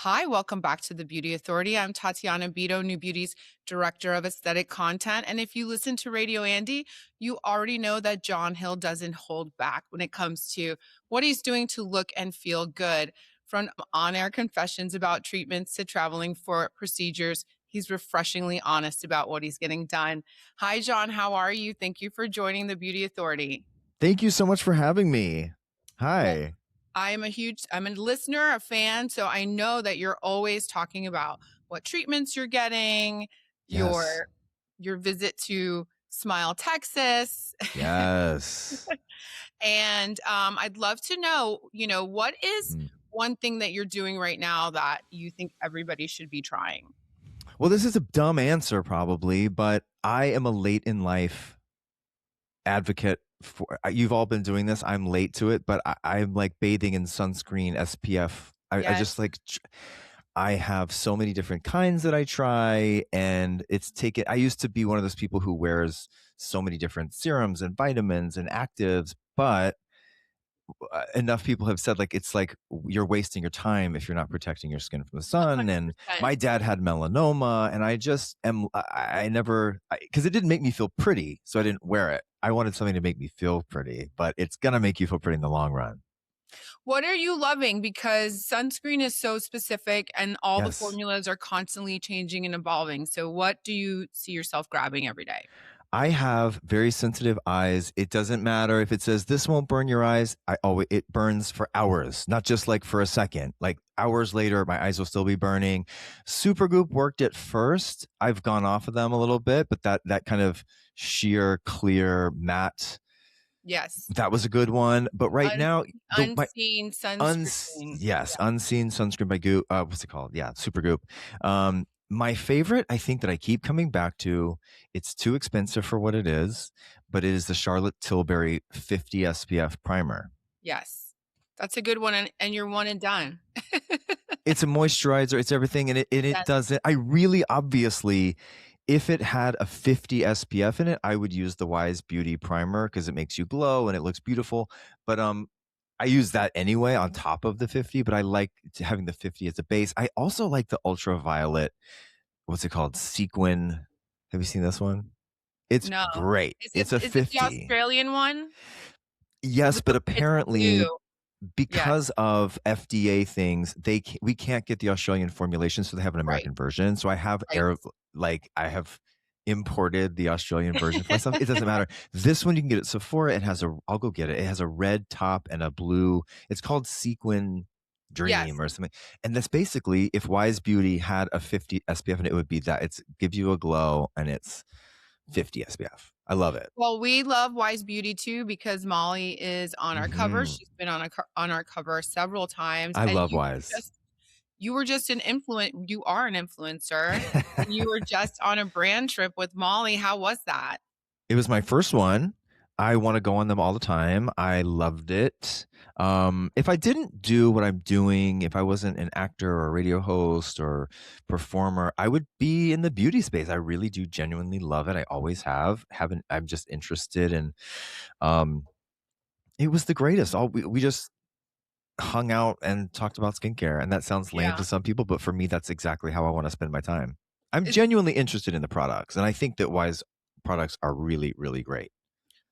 Hi, welcome back to the Beauty Authority. I'm Tatiana Bido, NewBeauty's Director of Aesthetic Content. And if you listen to Radio Andy, you already know that John Hill doesn't hold back when it comes to what he's doing to look and feel good. From on air confessions about treatments to traveling for procedures, he's refreshingly honest about what he's getting done. Hi, John. How are you? Thank you for joining the Beauty Authority. Thank you so much for having me. Well, Hi. I'm a listener, a fan, so I know that you're always talking about what treatments you're getting, Yes. your visit to Smile, Texas. Yes. And I'd love to know, what is Mm. one thing that you're doing right now that you think everybody should be trying? Well, this is a dumb answer probably, but I am a late in life advocate for you've all been doing this. I'm late to it, but I'm like bathing in sunscreen, SPF. I Yes. just like I have so many different kinds that I try, and it's taken. I used to be one of those people who wears so many different serums and vitamins and actives, but enough people have said like it's like you're wasting your time if you're not protecting your skin from the sun. And 100%. my dad had melanoma, and I just am I never because it didn't make me feel pretty, so I didn't wear it. I wanted something to make me feel pretty, but it's gonna make you feel pretty in the long run. What are you loving? Because sunscreen is so specific and all the Yes. formulas are constantly changing and evolving. So what do you see yourself grabbing every day? I have very sensitive eyes. It doesn't matter if it says this won't burn your eyes. I always it burns for hours, not just like for a second. Like hours later, my eyes will still be burning. Supergoop worked at first. I've gone off of them a little bit, but that kind of sheer, clear, matte, Yes. that was a good one. But right Un now, the my Unseen sunscreen. yes, unseen sunscreen by Goop. What's it called? Yeah, Supergoop. My favorite, I think that I keep coming back to. It's too expensive for what it is, but it is the Charlotte Tilbury 50 SPF primer. Yes. That's a good one, and you're one and done. It's a moisturizer. It's everything, and it Yes. does it. I really obviously, if it had a 50 SPF in it, I would use the Wise Beauty primer because it makes you glow and it looks beautiful. But I use that anyway on top of the 50, but I like having the 50 as a base. I also like the ultraviolet, what's it called? Sequin. Have you seen this one? It's No. great. It's a Is it the 50. Australian one? Yes, but It's the apparently blue. Yes. because of FDA things, we can't get the Australian formulation, so they have an Right. American version. So I have Right. I have imported the Australian version for myself. It doesn't matter. This one you can get at Sephora. It has a I'll go get it. It has a red top and a blue. It's called Sequin Yes. Dream or something. And that's basically if Wise Beauty had a 50 SPF and it would be that. It's gives you a glow and it's 50 SPF. I love it. Well, we love Wise Beauty too because Molly is on our cover. Hmm. She's been on our cover several times, I and love Wise. you were just you are an influencer, and you were just on a brand trip with Molly. How was that? It was my first one. I want to go on them all the time. I loved it. If I didn't do what I'm doing, if I wasn't an actor or a radio host or performer, I would be in the beauty space. I really do genuinely love it. I always have. Haven't I'm just interested in um it was the greatest. All we just hung out and talked about skincare. And that sounds lame Yeah. to some people, but for me, that's exactly how I want to spend my time. I'm It's genuinely interested in the products. And I think that Wise products are really, really great.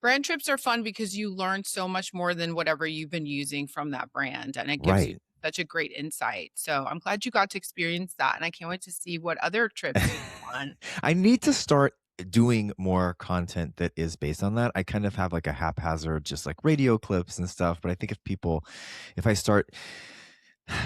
Brand trips are fun because you learn so much more than whatever you've been using from that brand, and it gives you Right. such a great insight. So I'm glad you got to experience that, and I can't wait to see what other trips you go on. I need to start doing more content that is based on that. I kind of have like a haphazard, just like radio clips and stuff. But I think if I start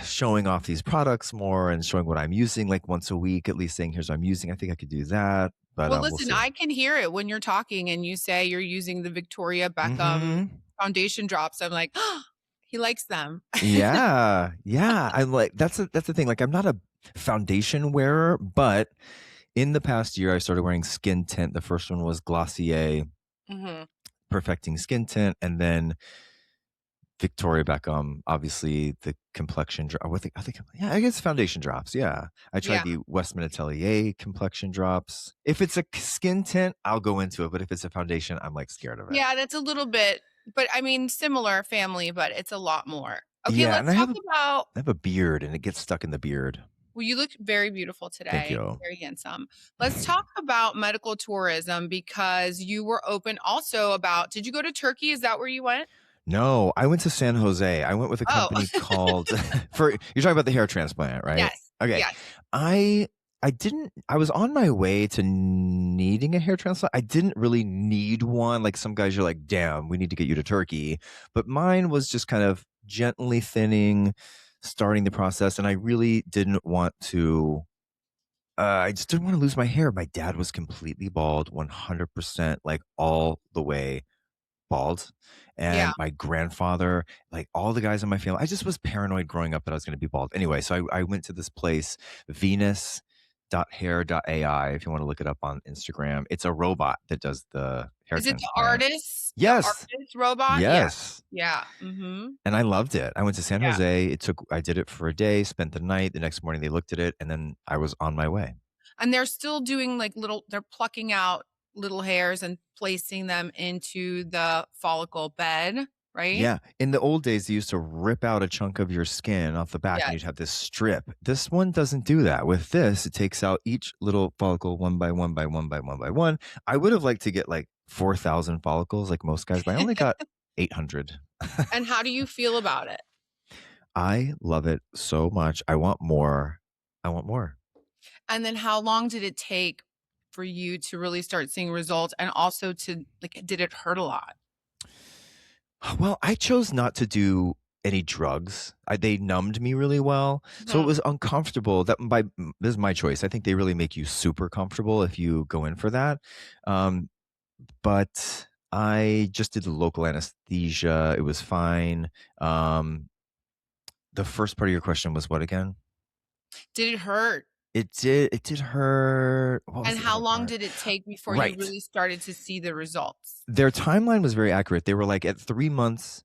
showing off these products more and showing what I'm using like once a week, at least saying, here's what I'm using, I think I could do that. But Well, we'll listen, see. I can hear it when you're talking and you say you're using the Victoria Beckham Hmm. foundation drops. I'm like, "Oh, he likes them." Yeah. Yeah. I'm like, that's the thing. Like, I'm not a foundation wearer, but in the past year, I started wearing skin tint. The first one was Glossier Mhm. Perfecting Skin Tint, and then Victoria Beckham, obviously the complexion drop. Yeah, I guess foundation drops. Yeah, I tried Yeah. the Westman Atelier complexion drops. If it's a skin tint, I'll go into it, but if it's a foundation, I'm like scared of it. Yeah, that's a little bit, but I mean, similar family, but it's a lot more. Okay, Yeah, and let's talk about I have a beard, and it gets stuck in the beard. well, you look very beautiful Thank today, you. very handsome. Let's talk about medical tourism because you were open also about did you go to Turkey? Is that where you went? No, I went to San Jose. I went with a Oh, company called for you're talking about the hair transplant, right? yes, Okay. yes. I I didn't I was on my way to needing a hair transplant. I didn't really need one. Like some guys you're like, "Damn, we need to get you to Turkey." But mine was just kind of gently thinning, starting the process, and I really didn't want to I just didn't want to lose my hair. My dad was completely bald, 100%, like all the way bald. Yeah. And my grandfather, like all the guys in my family, I just was paranoid growing up that I was going to be bald. Anyway, so I went to this place, Venus.hair.ai, if you want to look it up on Instagram. It's a robot that does the hair Is it transplant. the Yes. artist robot? Yeah. Yes. Yeah. Mhm. And I loved it. I went to San Yeah. Jose. I did it for a day, spent the night. The next morning they looked at it, and then I was on my way. And they're still doing like they're plucking out little hairs and placing them into the follicle bed, right? Yeah. In the old days, they used to rip out a chunk of your skin off the back and Yes. you'd have this strip. This one doesn't do that. With this, it takes out each little follicle one by one by one by one by one. I would have liked to get like 4,000 follicles like most guys, but I only got 800. And how do you feel about it? I love it so much. I want more. I want more. And then how long did it take for you to really start seeing results and also to like did it hurt a lot? Well, I chose not to do any drugs. They numbed me really well, so it Mhm. was uncomfortable. This is my choice. I think they really make you super comfortable if you go in for that. Um, but I just did the local anesthesia. It was fine. The first part of your question was what again? Did it hurt? It did hurt. What was And the how other long part? did it take before you Right. really started to see the results? Their timeline was very accurate. They were like, at 3 months,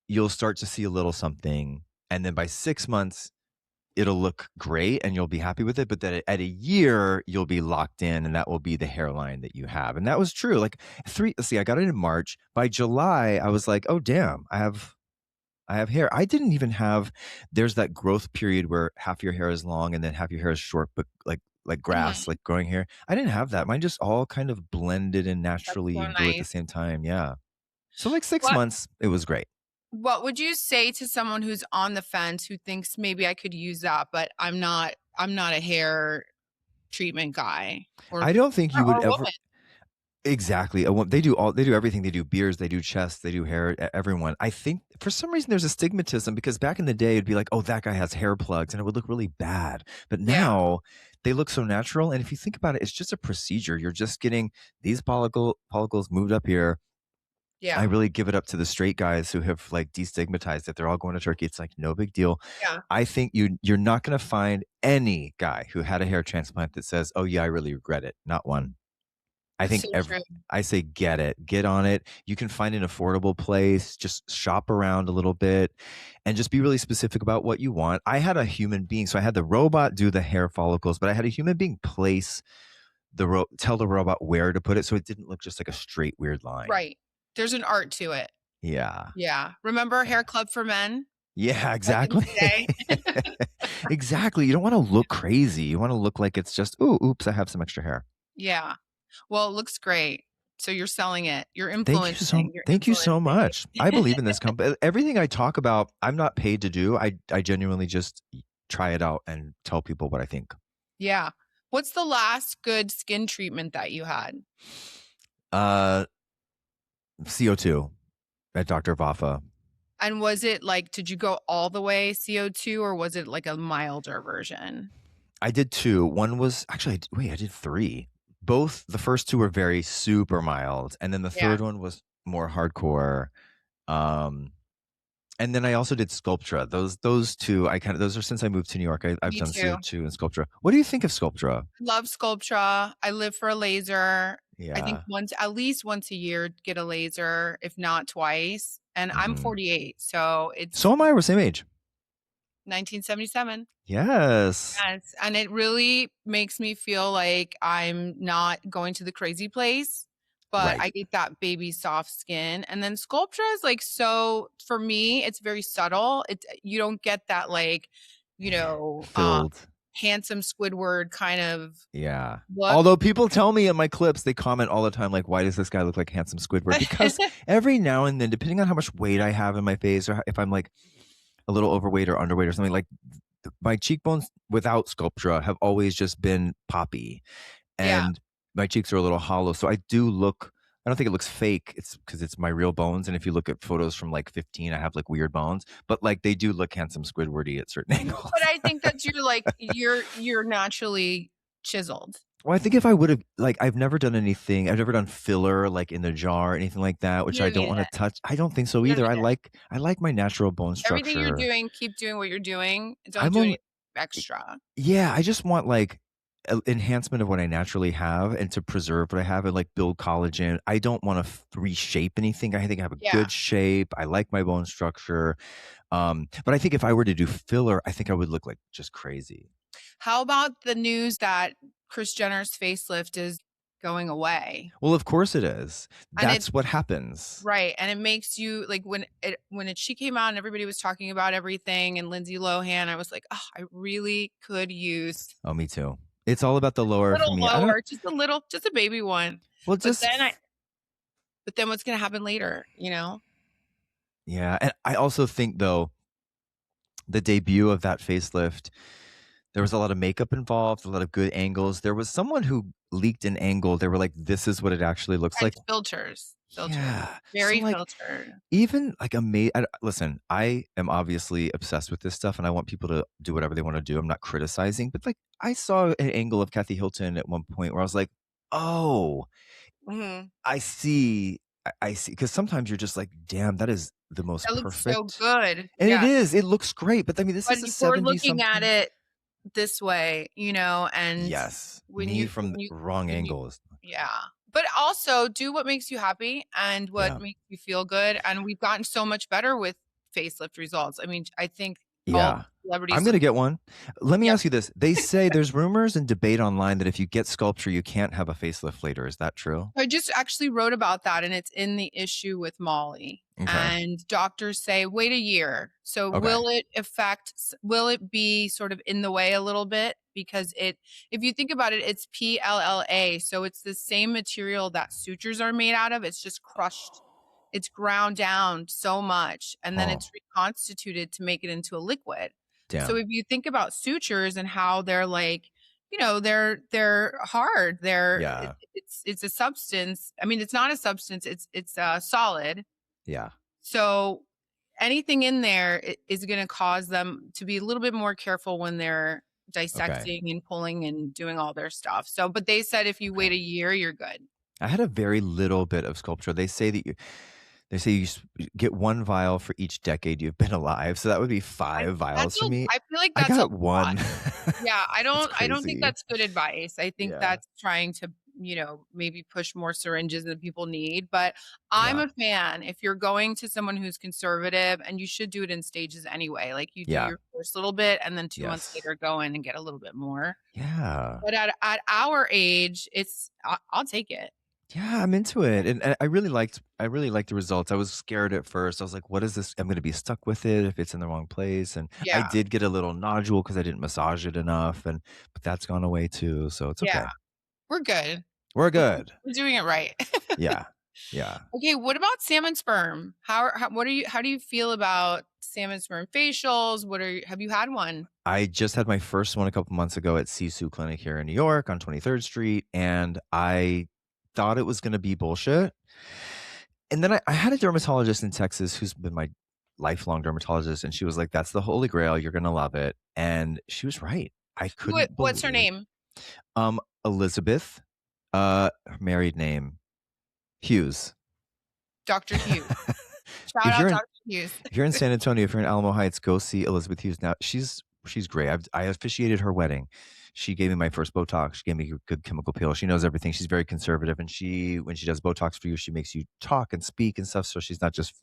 you'll start to see a little something. And then by 6 months, it'll look great and you'll be happy with it. But then at a year, you'll be locked in and that will be the hairline that you have. And that was true. Like let's see, I got it in March. By July, I was like, oh damn, I have hair. I didn't even have there's that growth period where half your hair is long and then half your hair is short, but like grass, Mhm. like growing hair. I didn't have that. Mine just all kind of blended and That's so naturally grew at the nice. same time. Yeah. So like six What months, it was great. what would you say to someone who's on the fence who thinks maybe I could use that, but I'm not a hair treatment guy I don't think you would or ever woman? exactly. They do everything. They do beards, they do chests, they do hair, everyone. I think for some reason there's a stigmatism because back in the day it'd be like, "Oh, that guy has hair plugs," and it would look really bad. But Yeah, now they look so natural, and if you think about it, it's just a procedure. You're just getting these follicles moved up here. I yeah, really give it up to the straight guys who have like destigmatized it. They're all going to Turkey. It's like no big deal. yeah. I think you're not going to find any guy who had a hair transplant that says, "Oh yeah, I really regret it." Not one. I So think true. I say get it, get on it. You can find an affordable place, just shop around a little bit and just be really specific about what you want. I had a human being, so I had the robot do the hair follicles, but I had a human being place tell the robot where to put it so it didn't look just like a straight weird line. Right. There's an art to it. Yeah. Yeah. Remember Yeah. Hair Club for Men Yeah, back in exactly. the day? Exactly. You don't want to look crazy. You want to look like it's just, "Ooh, oops, I have some extra hair." Yeah. Well, it looks great. So you're selling it. You're Thank you so influencing. much. I believe in this company. Everything I talk about, I'm not paid to do. I genuinely just try it out and tell people what I think. Yeah. What's the last good skin treatment that you had? Uh CO2 at Dr. Vafa. And was it like, did you go all the way CO2 or was it like a milder version? I did two. One was actually wait, I did three. Both the first two were very super mild, and then the Yeah, third one was more hardcore. Um and then I also did Sculptra. Those two I kind of those are since I moved to New York. I've me done too. CO2 and Sculptra. What do you think of Sculptra? Love Sculptra. I live for a laser. I think Yeah. at least once a year, get a laser, if not twice. And I'm Mhm. 48, so So it's am I. We're same age. 1977. Yes. Yes, and it really makes me feel like I'm not going to the crazy place. but Right. I get that baby soft skin. And then Sculptra is like so for me, it's very subtle. It you don't get that like, you know, Filled. handsome Squidward kind of Yeah. look. Although people tell me in my clips, they comment all the time, like, "Why does this guy look like handsome Squidward?" Because every now and then, depending on how much weight I have in my face or if I'm, like, a little overweight or underweight or something, like, my cheekbones without Sculptra have always just been poppy, Yeah. and my cheeks are a little hollow, so I do look I don't think it looks fake, it's because it's my real bones, and if you look at photos from, like, 15, I have, like, weird bones, but, like, they do look handsome Squidwardy at certain angles. But I think that's you're like you're naturally chiseled. Well, I think if I would've like, I've never done filler, like, in the jar or anything like that, which You I don't don't need wanna it. touch. I don't think so You don't either. need it. I like my natural bone Everything you're structure. doing, keep doing what you're doing. Don't I'm do anything only extra. Yeah, I just want, like, enhancement of what I naturally have and to preserve what I have and, like, build collagen. I don't wanna reshape anything. I think I have a Yeah. good shape. I like my bone structure. But I think if I were to do filler, I think I would look, like, just crazy. How about the news that Kris Jenner's facelift is going away? Well, of course it is. And it That's what happens. right, and it makes you like, she came out and everybody was talking about everything and Lindsay Lohan, I was like, "Oh, I really could use Oh, me too. It's all about the a lower for little me. I don't lower, just a little just a baby one." well, But just then I but then what's gonna happen later, you know? yeah, and I also think, though, the debut of that facelift, there was a lot of makeup involved, a lot of good angles. There was someone who leaked an angle. They were like, "This is what it actually looks like." It's filters, Yeah. So, very like, filtered. even, like, listen, I am obviously obsessed with this stuff, and I want people to do whatever they wanna do. I'm not criticizing, but, like, I saw an angle of Kathy Hilton at one point where I was like, "Oh, Mhm. I see. I see." Because sometimes you're just like, "Damn, that is the most That looks so perfect." good, And it yeah. is, it looks great, but I mean, this But is a if we're 70 looking at something. it this way, and Yes, when me you from the wrong when you angles. yeah. But also do what makes you happy and what Yeah, makes you feel good, and we've gotten so much better with facelift results. I mean, I think all yeah. I'm celebrities gonna get one. Let me yeah. ask you this, they say there's rumors and debate online that if you get Sculpture, you can't have a facelift later, is that true? I just actually wrote about that, and it's in the issue with Molly. Okay, And doctors say, wait a year. So okay. will it be sort of in the way a little bit? Because if you think about it, it's PLLA. So it's the same material that sutures are made out of. It's just crushed. It's ground down so much, and then Huh, it's reconstituted to make it into a liquid. So damn. if you think about sutures and how they're like, they're hard. Yeah, It's a substance. I mean, it's not a substance. It's a solid. yeah, So anything in there is going to cause them to be a little bit more careful when they're okay, dissecting and pulling and doing all their stuff. So, but they said if you okay. wait a year, you're good. I had a very little bit of Sculpture. They say you get 1 vial for each decade you've been alive, so that would be 5 vials for me. I feel like I that's a got lot. 1. Yeah, That's I don't think crazy. that's good advice. I think Yeah, that's trying to, maybe push more syringes than people need, but I'm yeah, a fan if you're going to someone who's conservative, and you should do it in stages anyway. Like you do yeah, your first little bit and then 2 months yes. later go in and get a little bit more. Yeah. But at our age, I'll take it. Yeah, I'm into it, and I really liked the results. I was scared at first. I was like, "What is this? I'm gonna be stuck with it if it's in the wrong place." And I Yeah. did get a little nodule because I didn't massage it enough, but that's gone away too, so it's Yeah. okay. We're good. We're We're good. we're doing it right. Yeah. Yeah. Okay, what about salmon sperm? How do you feel about salmon sperm facials? Have you had one? I just had my first one a couple months ago at Sisu Clinic here in New York on 23rd Street, and I thought it was gonna be bullshit. And then I had a dermatologist in Texas who's been my lifelong dermatologist, and she was like, "That's the holy grail, you're gonna love it." And she was right. I couldn't What's her believe name? Elizabeth, her married name, Hughes. Dr. Hughes. Shout If out you're in Dr. Hughes. if you're in San Antonio, if you're in Alamo Heights, go see Elizabeth Hughes. Now, she's great. I officiated her wedding. She gave me my first Botox. She gave me a good chemical peel. She knows everything. She's very conservative, and when she does Botox for you, she makes you talk and speak and stuff, so she's not just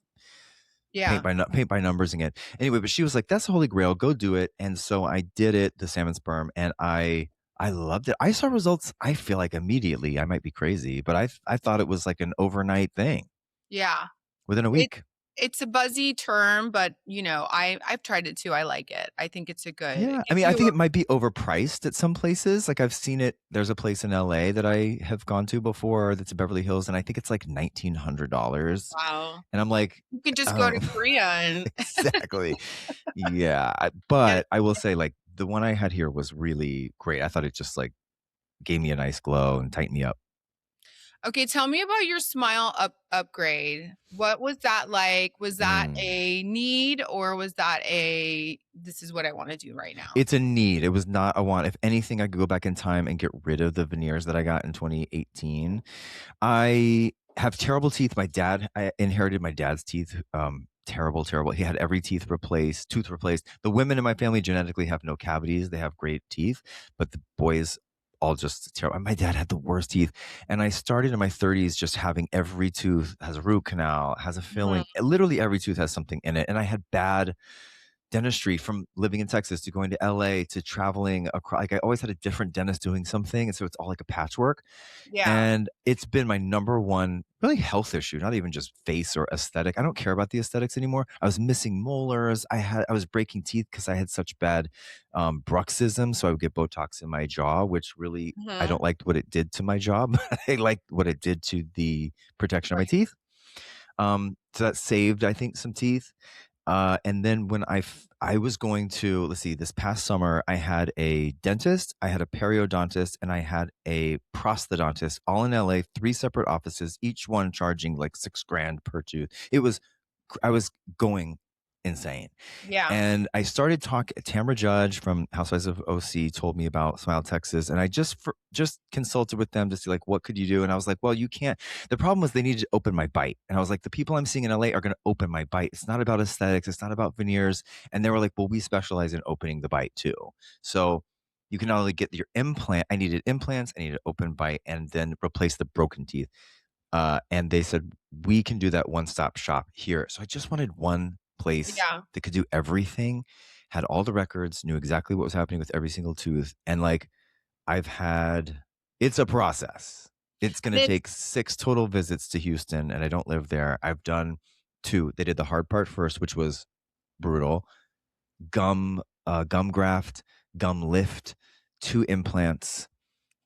Yeah. paint by numbers again. Anyway, but she was like, "That's the holy grail. Go do it." And so I did it, the salmon sperm, and I I loved it. I saw results, I feel like immediately. I might be crazy, but I thought it was like an overnight thing Yeah. within a It week. it's a buzzy term, but, I've tried it too, I like it. I think it Yeah. I gives mean, I you think a it might be overpriced at some places. Like I've seen it. There's a place in LA that I have gone to before that's in Beverly Hills, and I think it's like $1,900. wow. And I'm like, You can just go oh, to Korea and exactly. Yeah. get But I will say, like, the one I had here was really great. I thought it just like gave me a nice glow and tightened me up. Okay, tell me about your Smile upgrade. What was that like? Was that Mm. a need or was that a, "This is what I wanna do right now"? It's a need. It was not a want. If anything, I could go back in time and get rid of the veneers that I got in 2018. I have terrible teeth. I inherited my dad's teeth. Terrible, terrible. He had every tooth replaced. The women in my family genetically have no cavities. They have great teeth, but the boys all just terrible. My dad had the worst teeth. And I started in my 30s just having every tooth has a root canal, has a Mhm. filling. Literally every tooth has something in it. And I had bad dentistry from living in Texas to going to LA to traveling across. Like I always had a different dentist doing something. And so it's all like a patchwork. Yeah. And it's been my number one really health issue, not even just face or aesthetic. I don't care about the aesthetics anymore. I was missing molars. I was breaking teeth because I had such bad bruxism. So I would get Botox in my jaw, which really I Mhm. don't like what it did to my jaw, but I like what it did to the protection of my Right. teeth. So that saved, I think, some teeth. And then when I was going to, let's see, this past summer, I had a dentist, I had a periodontist, and I had a prosthodontist all in LA, three separate offices, each one charging like 6 grand per tooth. I was going insane. Yeah. And I started talking. Tamra Judge from Housewives of OC told me about Smile Texas, and I just consulted with them to see like what could you do. And I was like, well, you can't. The problem was they needed to open my bite, and I was like, the people I'm seeing in LA are going to open my bite. It's not about aesthetics. It's not about veneers. And they were like, well, we specialize in opening the bite too. So you can not only get your implant. I needed implants. I needed open bite, and then replace the broken teeth. And they said, we can do that one stop shop here. So I just wanted one place Yeah. that could do everything, had all the records, knew exactly what was happening with every single tooth. And like, I've had, it's a process. It's going And to it's take 6 total visits to Houston, and I don't live there. I've done 2. They did the hard part first, which was brutal. Gum graft, gum lift, 2 implants.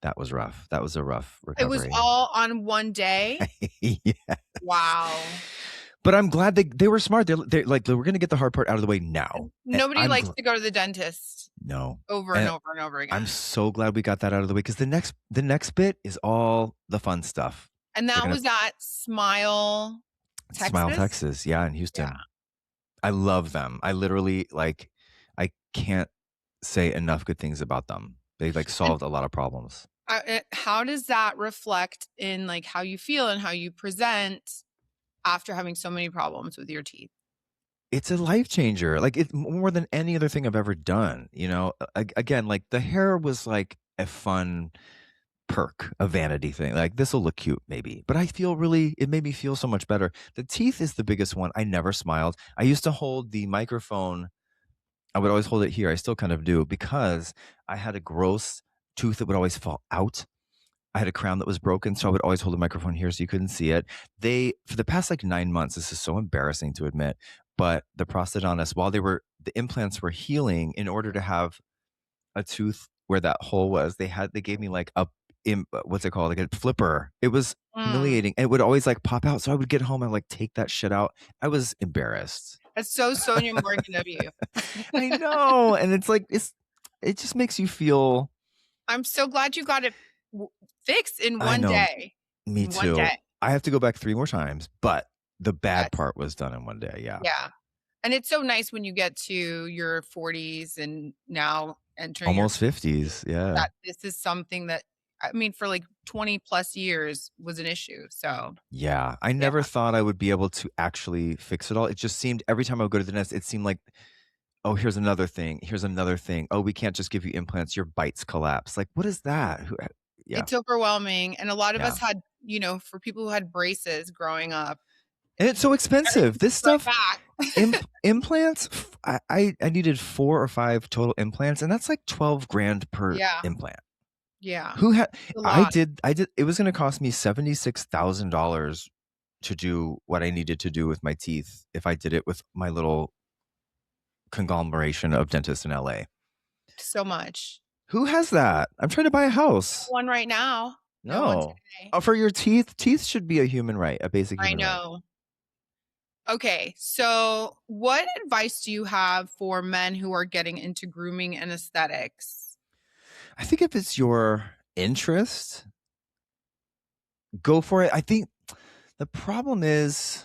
That was rough. That was a rough it was recovery. all on one day? Yes. Wow. But I'm glad they were smart. They're like, we're gonna get the hard part out of the way now. And Nobody likes to go to the dentist no. over and And over and over I'm again. so glad we got that out of the way because the next bit is all the fun stuff. And They're that gonna was at Smile, Smile Texas? Texas, yeah, in Yeah. Houston. I love them. I literally like I can't say enough good things about them. They like And, solved a lot of problems. how does that reflect in, like, how you feel and how you present after having so many problems with your teeth? It's a life changer. Like it's more than any other thing I've ever done. Again, like the hair was like a fun perk, a vanity thing. Like this will look cute, maybe. But it made me feel so much better. The teeth is the biggest one. I never smiled. I used to hold the microphone. I would always hold it here. I still kind of do because I had a gross tooth that would always fall out. I had a crown that was broken, so I would always hold the microphone here so you couldn't see it. For the past like 9 months, this is so embarrassing to admit, but the prosthodontist, while the implants were healing, in order to have a tooth where that hole was, they gave me like what's it called? Like a flipper. It was Mm, humiliating. It would always like pop out. So I would get home and like take that shit out. I was embarrassed. that's so Sonia Morgan of you. I know. And it's like, it just makes you feel, I'm so glad you got it w fixed in I one know, day. me In one too. day. I have to go back 3 more times, but the bad That's part was done in one day. Yeah. yeah. And it's so nice when you get to your 40s and now entering your Almost 50s. Yeah. that this is something that, I mean, for like 20 plus years was an issue. So, Yeah. I yeah, never thought I would be able to actually fix it all. It just seemed every time I would go to the dentist, it seemed like, oh, here's another thing. Here's another thing. Oh, we can't just give you implants. Your bites collapse. Like, what is that? Yeah. it's overwhelming. And a lot of Yeah. us had, for people who had braces growing up, And it's so expensive. everything's This right stuff, back. implants, I needed 4 or 5 total implants, and that's like 12 grand per Yeah. implant. Yeah. Who had A lot. I did it was gonna cost me $76,000 to do what I needed to do with my teeth if I did it with my little conglomeration of dentists in LA. So much. Who has that? I'm trying to buy a house. One right now. No one No. today. Oh, for your teeth? Teeth should be a human right, a basic I human right. know. Okay, so what advice do you have for men who are getting into grooming and aesthetics? I think if it's your interest, go for it. I think the problem is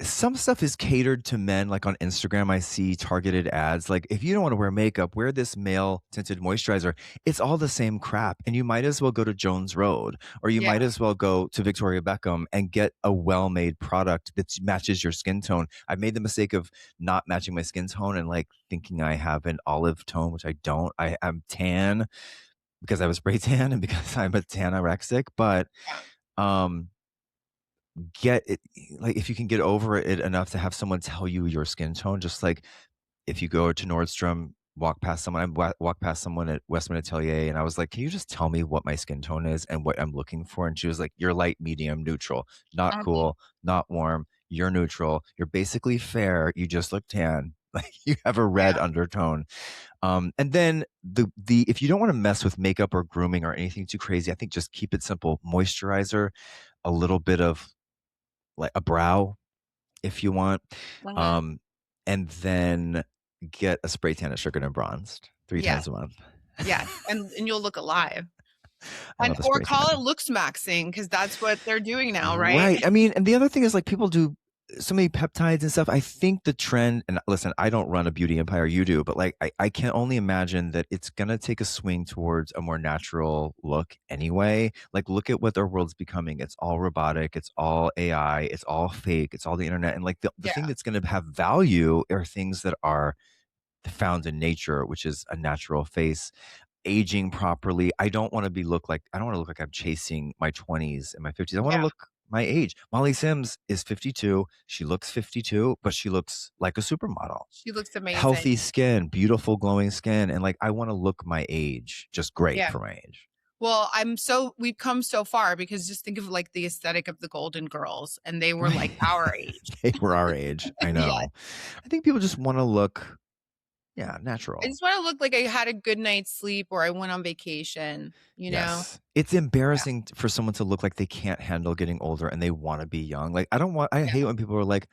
some stuff is catered to men. Like on Instagram, I see targeted ads. Like, if you don't want to wear makeup, wear this male tinted moisturizer. It's all the same crap. And you might as well go to Jones Road, or you Yeah, might as well go to Victoria Beckham and get a well made product that matches your skin tone. I've made the mistake of not matching my skin tone and like thinking I have an olive tone, which I don't. I'm tan because I was spray tan and because I'm a tan anorexic. But yeah, um get it, like, if you can get over it enough to have someone tell you your skin tone, just like if you go to Nordstrom, walk past someone, walked past someone at Westman Atelier, and I was like, "Can you just tell me what my skin tone is and what I'm looking for?" And she was like, "You're light, medium, neutral, not mhm, cool, not warm. You're neutral. You're basically fair. You just look tan. Like you have a red yeah, undertone." And then the if you don't want to mess with makeup or grooming or anything too crazy, I think just keep it simple. Moisturizer, a little bit of like a brow if you want, mhm, um, and then get a spray tan at Sugared and Bronzed 3 yes, times a month. yes, and you'll look alive, I and love a or spray call it tan. looks maxing because that's what they're doing now, right? Right. I mean, and the other thing is like people do so many peptides and stuff. I think the trend, and listen, I don't run a beauty empire, you do, but like I can only imagine that it's gonna take a swing towards a more natural look anyway. Like look at what our world's becoming. It's all robotic, it's all AI, it's all fake, it's all the internet. And like the thing Yeah, that's gonna have value are things that are found in nature, which is a natural face, aging properly. I don't want to look like I'm chasing my 20s and my 50s. I want to yeah, look my age. Molly Sims is 52. She looks 52, but she looks like a supermodel. she looks amazing. Healthy skin, beautiful glowing skin, and like I want to look my age, just great Yeah. for my age. Well, we've come so far because just think of, like, the aesthetic of the Golden Girls, and they were, like, Right. our age. They were our age. I Yeah. know. I think people just want to look, yeah, I natural. just wanna look like I had a good night's sleep or I went on vacation, you know? Yes. It's Yeah, embarrassing for someone to look like they can't handle getting older and they wanna be young. Like, I yeah, hate when people are like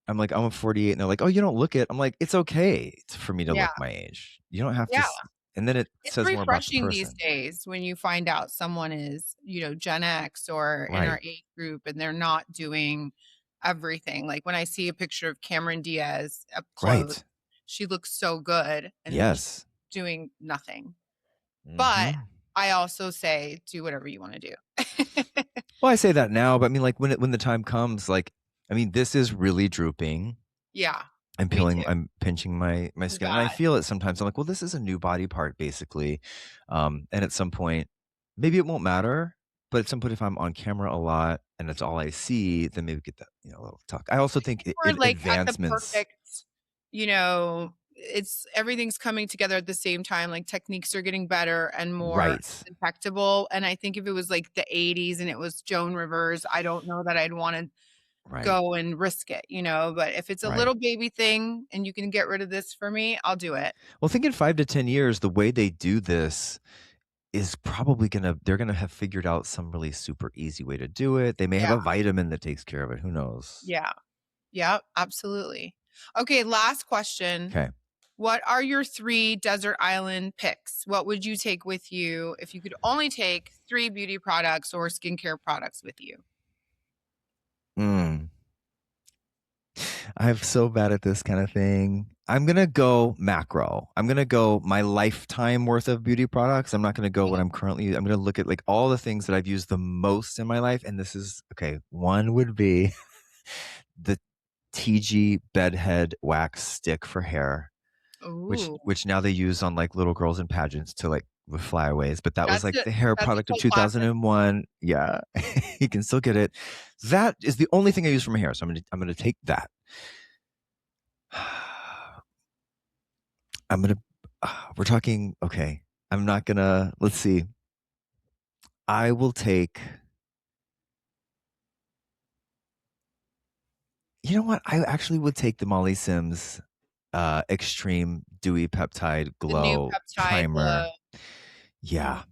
I'm like, "I'm 48," and they're like, "Oh, you don't look it." I'm like, "It's okay for me to yeah, look my age. You don't have to yeah. s." And then it It's says more about the refreshing these person. days when you find out someone is, Gen X or in our Right. age group, and they're not doing everything. Like, when I see a picture of Cameron Diaz up close, Right. she looks so good and she's Yes. doing nothing. But Mhm. I also say, do whatever you wanna do. Well, I say that now, but I mean, like, when the time comes, like, I mean, this is really drooping. Yeah, me too. I'm pinching my Thank skin, and I God. feel it sometimes. I'm like, "Well, this is a new body part, basically." And at some point, maybe it won't matter, but at some point, if I'm on camera a lot and it's all I see, then maybe get that, little talk. I also think We're, like, at the advancements. perfect, it's everything's coming together at the same time, like, techniques are getting better and more Right, detectable, and I think if it was, like, the '80s and it was Joan Rivers, I don't know that I'd wanna right, go and risk it, but if it's a right. little baby thing and you can get rid of this for me, I'll do it. Well, think in 5 to 10 years, the way they do this is probably they're gonna have figured out some really super easy way to do it. They may have Yeah, a vitamin that takes care of it. Who knows? yeah, yep, absolutely. Okay, last question. Okay. What are your 3 desert island picks? What would you take with you if you could only take 3 beauty products or skincare products with you? Mm. I'm so bad at this kind of thing. I'm gonna go macro. I'm gonna go my lifetime worth of beauty products. I'm not gonna go what Mhm. I'm gonna look at like all the things that I've used the most in my life. And this is okay. One would be the TG bedhead wax stick for hair, Ooh, which now they use on like little girls in pageants to like with flyaways. But that was that's like a the hair that's a product of cult classic. 2001. Yeah, you can still get it. That is the only thing I use for my hair. So I'm gonna take that. I'm gonna we're talking okay. I'm not gonna let's see. I will take you know what? I actually would take the Molly Sims Extreme Dewy Peptide The new Glow peptide glow. Primer. Mhm. Yeah.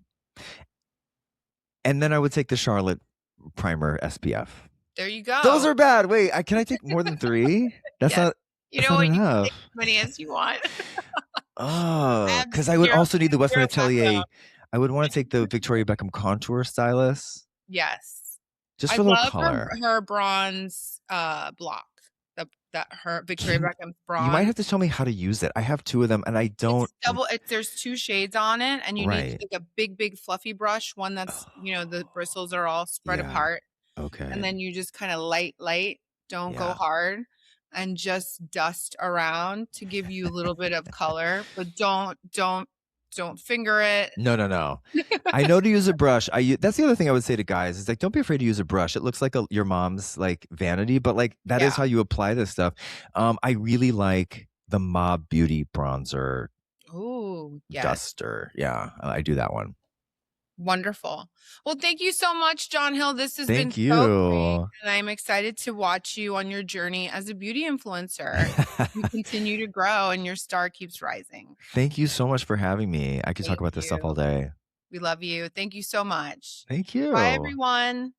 And then I would take the Charlotte Primer SPF. There you Those go. are bad. Wait, can I take more than 3? Yes. You That's know not what? You can take enough. as many as you want. I Oh, have because I would also need the Westman zero Atelier. background. I would wanna take the Victoria Beckham Contour Stylus Yes. just I for a little love color. her bronze, block. That her Victoria Can Beckham's you might bronze. have to tell me how to use it. I have 2 of them, and I don't There's 2 shades on it, and you need right. like a big, big fluffy brush, one that's, the Oh, bristles are all spread yeah. apart, and Okay. then you just kinda light, don't go Yeah. hard, and just dust around to give you a little bit of color, but don't finger it. No, no, no. I know to use a brush. That's the other thing I would say to guys is like, don't be afraid to use a brush. It looks like your mom's like vanity, but like that Yeah. is how you apply this stuff. I really like the Mob Beauty bronzer Ooh, yes. duster. Yeah, I do that one. Wonderful. Well, thank you so much, John Hill. This has been Thank so great, you. and I'm excited to watch you on your journey as a beauty influencer. You continue to grow and your star keeps rising. Thank you so much for having me. I could talk Thank about this stuff all you. day. We love you. Thank you so much. Thank Bye, you. everyone.